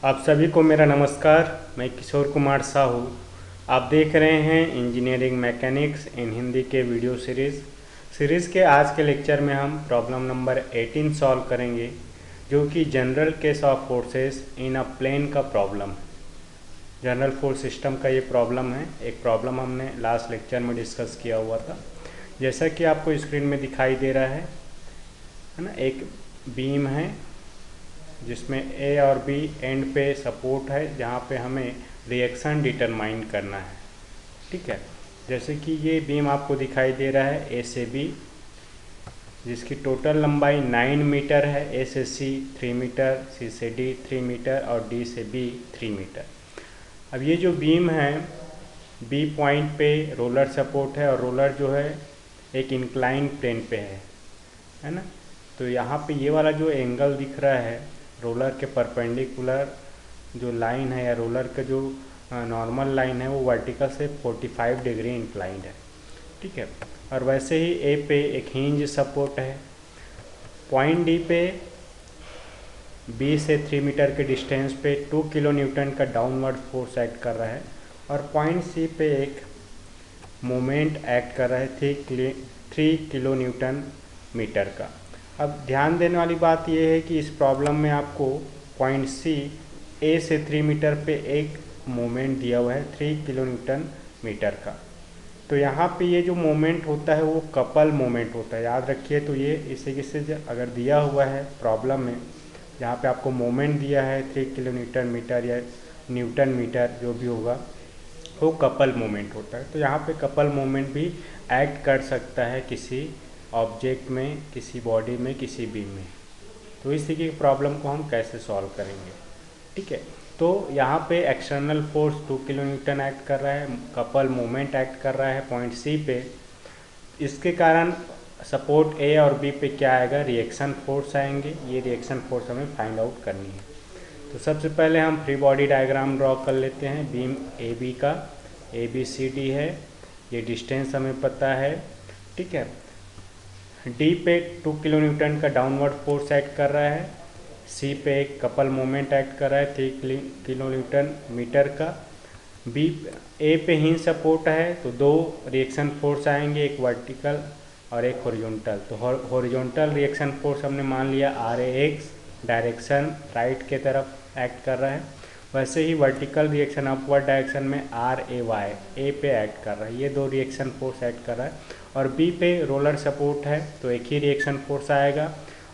आप सभी को मेरा नमस्कार। मैं किशोर कुमार साहू। आप देख रहे हैं इंजीनियरिंग मैकेनिक्स इन हिंदी के वीडियो सीरीज़ के आज के लेक्चर में हम प्रॉब्लम नंबर 18 सॉल्व करेंगे, जो कि general case of forces in a plane का प्रॉब्लम है। जनरल फोर्स सिस्टम का ये प्रॉब्लम है। एक प्रॉब्लम हमने लास्ट लेक्चर में डिस्कस किया हुआ था। जैसा कि आपको स्क्रीन में दिखाई दे रहा है ना, एक बीम है जिसमें ए और बी एंड पे सपोर्ट है, जहाँ पे हमें रिएक्शन डिटरमाइन करना है। ठीक है, जैसे कि ये बीम आपको दिखाई दे रहा है ए से बी, जिसकी टोटल लंबाई 9 मीटर है। ए से सी 3 मीटर, सी से डी 3 मीटर और डी से बी 3 मीटर। अब ये जो बीम है, बी पॉइंट पे रोलर सपोर्ट है और रोलर जो है एक इंक्लाइन प्लेन पे है ना। तो यहाँ पे ये वाला जो एंगल दिख रहा है रोलर के परपेंडिकुलर जो लाइन है या रोलर का जो नॉर्मल लाइन है वो वर्टिकल से 45 डिग्री इंक्लाइंड है। ठीक है, और वैसे ही ए पे एक हिंज सपोर्ट है। पॉइंट डी पे बी से 3 मीटर के डिस्टेंस पे 2 किलो न्यूटन का डाउनवर्ड फोर्स एक्ट कर रहा है और पॉइंट सी पे एक मोमेंट एक्ट कर रहा है 3 किलो न्यूटन मीटर का। अब ध्यान देने वाली बात यह है कि इस प्रॉब्लम में आपको पॉइंट सी ए से 3 मीटर पे एक मोमेंट दिया हुआ है 3 किलो न्यूटन मीटर का। तो यहाँ पे ये जो मोमेंट होता है वो कपल मोमेंट होता है, याद रखिए। तो ये इसी से अगर दिया हुआ है प्रॉब्लम में, जहाँ पे आपको मोमेंट दिया है 3 किलो न्यूटन मीटर या न्यूटन मीटर जो भी होगा, वो कपल मोमेंट होता है। तो यहाँ पे कपल मोमेंट भी एक्ट कर सकता है किसी ऑब्जेक्ट में, किसी बॉडी में, किसी बीम में। तो इस तरीके की प्रॉब्लम को हम कैसे सॉल्व करेंगे। ठीक है, तो यहाँ पे external force 2 kilo Newton act कर रहा है, कपल मोमेंट एक्ट कर रहा है पॉइंट सी पे। इसके कारण सपोर्ट ए और बी पे क्या आएगा, रिएक्शन फोर्स आएंगे। ये रिएक्शन फोर्स हमें फाइंड आउट करनी है। तो सबसे पहले हम फ्री बॉडी डायग्राम ड्रॉ कर लेते हैं बीम ए बी का। ए बी सी डी है, ये डिस्टेंस हमें पता है। ठीक है, डी पे 2 किलो न्यूटन का डाउनवर्ड फोर्स एक्ट कर रहा है, सी पे एक कपल मोमेंट एक्ट कर रहा है 3 किलो न्यूटन मीटर का। बी ए पे हिंज सपोर्ट है, तो 2 रिएक्शन फोर्स आएंगे, एक वर्टिकल और एक हॉरिजॉन्टल। तो हॉरिजॉन्टल रिएक्शन फोर्स हमने मान लिया R A X, direction right के तरफ एक्ट कर रहा है। वैसे ही वर्टिकल रिएक्शन अपवर्ड डायरेक्शन में आर ए वाई ए पे एक्ट कर रहा है। ये 2 रिएक्शन फोर्स एक्ट कर रहा है। और बी पे रोलर सपोर्ट है, तो एक ही रिएक्शन फोर्स आएगा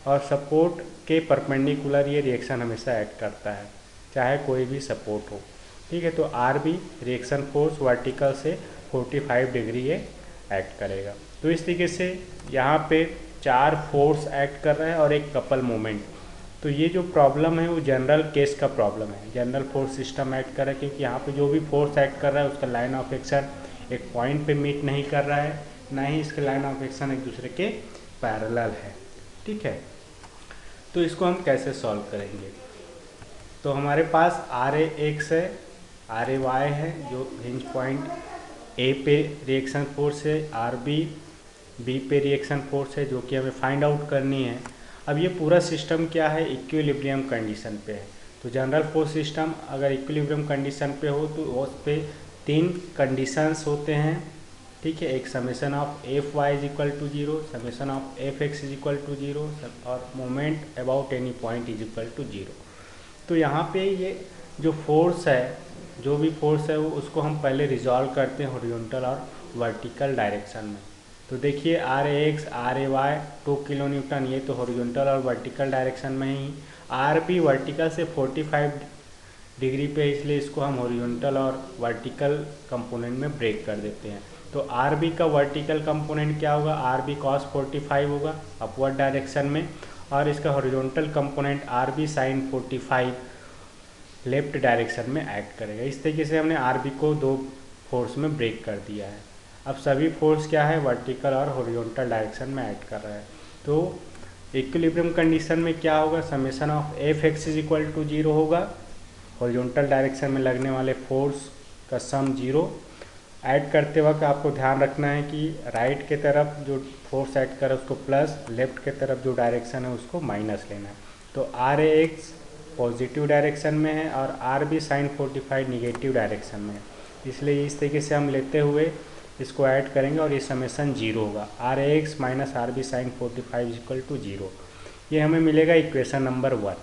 और सपोर्ट के परपेंडिकुलर ये रिएक्शन हमेशा एक्ट करता है, चाहे कोई भी सपोर्ट हो। ठीक है, तो R B reaction force vertical से 45 डिग्री ये एक्ट करेगा। तो इस तरीके से यहाँ पे 4 फोर्स एक्ट कर रहा है और एक कपल मोमेंट। तो ये जो प्रॉब्लम है वो जनरल केस का प्रॉब्लम है। जनरल फोर्स सिस्टम एक्ट कर रहा है, क्योंकि यहाँ पे जो भी फोर्स एक्ट कर रहा है उसका लाइन ऑफ एक्शन एक पॉइंट पे मीट नहीं कर रहा है, ना ही इसके लाइन ऑफ एक्शन एक दूसरे के पैरेलल है। ठीक है, तो इसको हम कैसे सॉल्व करेंगे। तो हमारे पास आर ए एक्स है, आर ए वाई है, जो हिंज पॉइंट ए पे रिएक्शन फोर्स है, आर बी बी पे रिएक्शन फोर्स है, जो कि हमें फाइंड आउट करनी है। अब ये पूरा सिस्टम क्या है, इक्विलिब्रियम कंडीशन पे है। तो जनरल फोर्स सिस्टम अगर इक्विलिब्रियम कंडीशन पे हो तो उस पे 3 कंडीशंस होते हैं। ठीक है, एक summation of F Y is equal to 0, summation of F X is equal to 0 और moment about any point is equal to 0। तो यहाँ पे ये जो फोर्स है, जो भी फोर्स है वो उसको हम पहले रिजॉल्व करते हैं हॉरिजॉन्टल और वर्टिकल डायरेक्शन में। तो देखिए R A X R A Y 2 kilo newton, ये तो हॉरिजॉन्टल और वर्टिकल डायरेक्शन में ही। आर बी वर्टिकल से 45 डिग्री पे, इसलिए इसको हम हॉरिजॉन्टल और वर्टिकल कंपोनेंट में ब्रेक कर देते हैं। तो आर बी का वर्टिकल कंपोनेंट क्या होगा, आर बी कॉस 45 होगा अपवर्ड डायरेक्शन में, और इसका horizontal component R B sine 45 left direction में एक्ट करेगा। इस तरीके से हमने आर बी को 2 फोर्स में ब्रेक कर दिया है। अब सभी फोर्स क्या है, वर्टिकल और हॉरिजॉन्टल डायरेक्शन में एक्ट कर रहा है। तो इक्विलिब्रियम कंडीशन में क्या होगा, summation of F X is equal to 0 होगा, हॉरिजॉन्टल डायरेक्शन में लगने वाले फोर्स का सम 0। ऐड करते वक्त आपको ध्यान रखना है कि राइट के तरफ जो फोर्स ऐड है उसको प्लस, लेफ्ट के तरफ जो डायरेक्शन है उसको माइनस लेना है। तो R A X positive direction में है और R B sine 45 negative direction में है, इसलिए इस तरीके से हम लेते हुए इसको ऐड करेंगे और ये समेसन जीरो होगा। R A X minus R B sine 45 equal to zero, ये हमें मिलेगा equation number 1।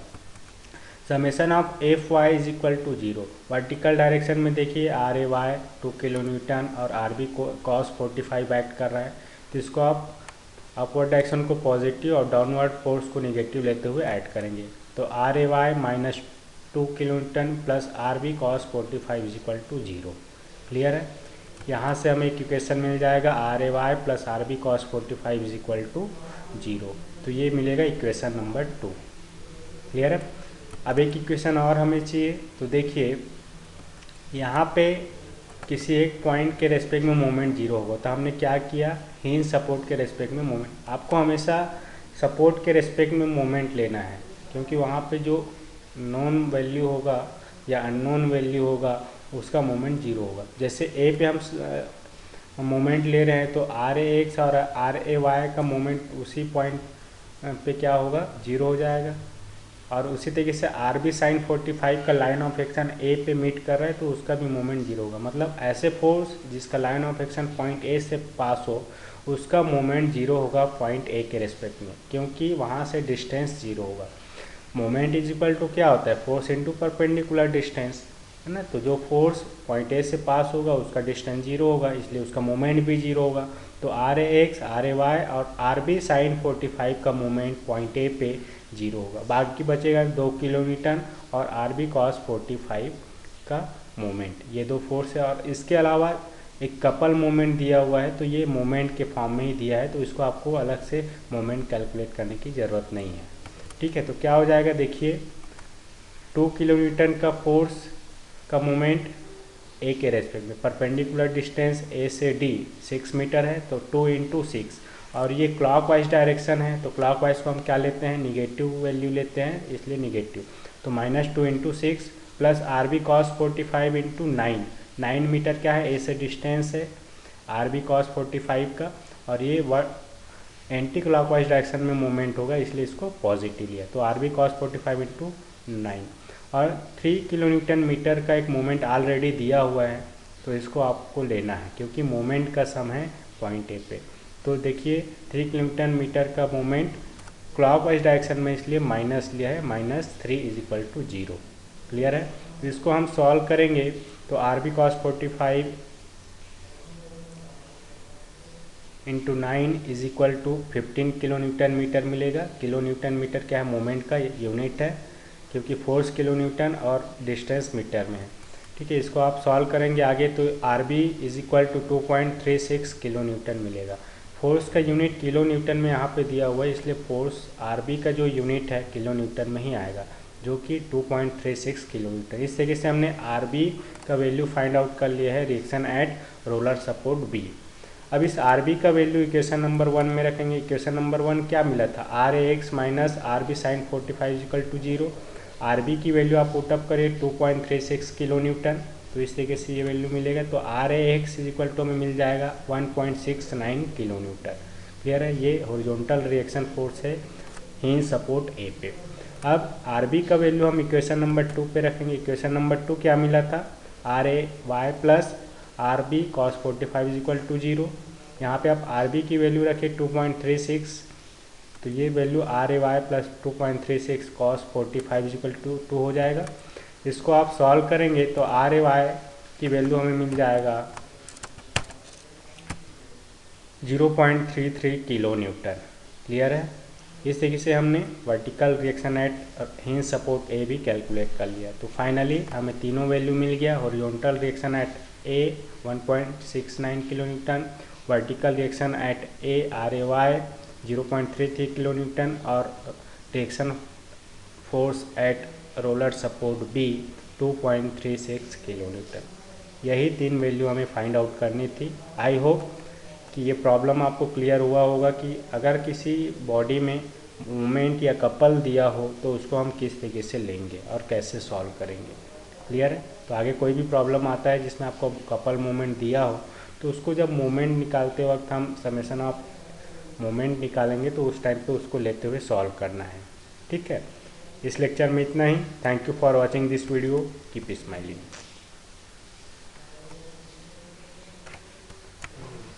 Summation of F Y is equal to zero. Vertical direction में देखिए R A Y 2 kilo newton और आर बी कॉस 45 एक्ट कर रहा है, तो इसको आप अपवर्ड डायरेक्शन को पॉजिटिव और डाउनवर्ड फोर्स को नेगेटिव लेते हुए ऐड करेंगे। तो R A Y minus 2 kilo newton plus R B cos 45 is equal to zero. Clear है? यहाँ से हमें एक इक्वेशन मिल जाएगा R A Y plus R B cos 45 is equal to zero, तो ये मिलेगा इक्वेशन नंबर 2। क्लियर है? अब एक इक्वेशन और हमें चाहिए, तो देखिए यहाँ पे किसी एक पॉइंट के रेस्पेक्ट में मोमेंट जीरो होगा, तो हमने क्या किया, हिंज सपोर्ट के रेस्पेक्ट में मोमेंट। आपको हमेशा सपोर्ट के रेस्पेक्ट में मोमेंट लेना है, क्योंकि वहाँ पे जो नॉन वैल्यू होगा या अननोन वैल्यू होगा उसका मोमेंट जीरो होगा। जैसे ए पे हम मोमेंट ले रहे हैं, तो आर ए एक्स और आर ए वाई का मोमेंट उसी पॉइंट पे क्या होगा, जीरो हो जाएगा। और उसी तरीके से आर बी साइन 45 का लाइन ऑफ एक्शन ए पे मीट कर रहा है, तो उसका भी मोमेंट जीरो होगा। मतलब ऐसे फोर्स जिसका line of action point A से पास हो उसका मोमेंट जीरो होगा पॉइंट ए के रेस्पेक्ट में, क्योंकि वहाँ से डिस्टेंस जीरो होगा। मोमेंट इज इक्वल टू क्या होता है, फोर्स इनटू परपेंडिकुलर डिस्टेंस, है ना। तो जो फोर्स पॉइंट ए से पास होगा उसका डिस्टेंस जीरो होगा, इसलिए उसका मोमेंट भी जीरो होगा। तो R A X, R A Y और आर बी साइन 45 का मोमेंट पॉइंट ए पे जीरो होगा। बाकी बचेगा 2 किलो न्यूटन और आर बी कॉस 45 का मोमेंट, ये दो फोर्स है। और इसके अलावा एक कपल मोमेंट दिया हुआ है, तो ये मोमेंट के फॉर्म में ही दिया है, तो इसको आपको अलग से मोमेंट कैलकुलेट करने की ज़रूरत नहीं है। ठीक है, तो क्या हो जाएगा, देखिए 2 किलो न्यूटन का फोर्स का मोमेंट ए के रेस्पेक्ट में, परपेंडिकुलर डिस्टेंस ए से डी 6 मीटर है, तो 2 इंटू 6, और ये क्लॉकवाइज डायरेक्शन है, तो क्लॉकवाइज को हम क्या लेते हैं, निगेटिव वैल्यू लेते हैं, इसलिए निगेटिव। तो -2 into 6 plus R B cos 45 into 9 metre क्या है, ए से डिस्टेंस है आर बी कॉस 45 का, और ये एंटी क्लॉकवाइज डायरेक्शन में मूवमेंट होगा, इसलिए इसको पॉजिटिव लिया। तो आर बी कॉस 45 इंटू 9, और 3 किलो न्यूटन मीटर का एक मोमेंट ऑलरेडी दिया हुआ है, तो इसको आपको लेना है, क्योंकि मोमेंट का सम है पॉइंट ए पे। तो देखिए 3 किलो न्यूटन मीटर का मोमेंट क्लॉकवाइज डायरेक्शन में, इसलिए माइनस लिया है, -3 is equal to zero. Clear है? इसको हम सॉल्व करेंगे तो R B cos 45 into 9 is equal to 15 kilo newton metre मिलेगा। किलो न्यूटन मीटर क्या है, मोमेंट का यूनिट है, क्योंकि फोर्स किलो न्यूटन और डिस्टेंस मीटर में है। ठीक है, इसको आप सॉल्व करेंगे आगे, तो R B is equal to 2.36 kilo newton मिलेगा। फोर्स का यूनिट किलो न्यूटन में यहाँ पे दिया हुआ है, इसलिए फोर्स आर बी का जो यूनिट है किलो न्यूटन में ही आएगा, जो कि 2.36 किलो न्यूटन। इस तरीके से हमने आर बी का वैल्यू फाइंड आउट कर लिया है, reaction at roller support B. अब इस आर बी का वैल्यू इक्वेशन नंबर 1 में रखेंगे। इक्वेशन नंबर 1 क्या मिला था, R A X minus R B sine 45 equal to zero. R B की वैल्यू आप पुटअप करिए 2.36 किलो न्यूटन, तो इस तरीके से ये वैल्यू मिलेगा। तो R A X is equal to हमें मिल जाएगा 1.69 किलो न्यूटन। क्लियर है? ये हॉरिजॉन्टल रिएक्शन फोर्स है हिंज सपोर्ट ए पे। अब आर बी का वैल्यू हम इक्वेशन नंबर 2 पे रखेंगे। इक्वेशन नंबर 2 क्या मिला था, R A Y plus R B cos 45 is equal to zero. यहाँ पर आप आर बी की वैल्यू रखें 2.36, तो ये value R A Y plus 2.36 cos 45 is equal to 2 हो जाएगा। इसको आप सॉल्व करेंगे तो आर ए वाई की वैल्यू हमें मिल जाएगा 0.33 किलो न्यूटन। क्लियर है? इस तरीके से हमने vertical reaction at hinge support A भी कैलकुलेट कर लिया। तो फाइनली हमें तीनों वैल्यू मिल गया। Horizontal reaction at A 1.69 kilo newton, vertical reaction at A R A Y 0.33 kilo newton, और reaction force at roller support B 2.36 kilo newton. यही 3 वैल्यू हमें फाइंड आउट करनी थी। आई होप कि ये प्रॉब्लम आपको क्लियर हुआ होगा कि अगर किसी बॉडी में मूवमेंट या कपल दिया हो तो उसको हम किस तरीके से लेंगे और कैसे सॉल्व करेंगे। क्लियर है? तो आगे कोई भी प्रॉब्लम आता है जिसमें आपको कपल मूवमेंट दिया हो, तो उसको जब मूवमेंट निकालते वक्त हम समेशन ऑफ मोमेंट निकालेंगे, तो उस टाइम पे उसको लेते हुए सॉल्व करना है। ठीक है, इस लेक्चर में इतना ही। Thank you for watching this video, keep smiling.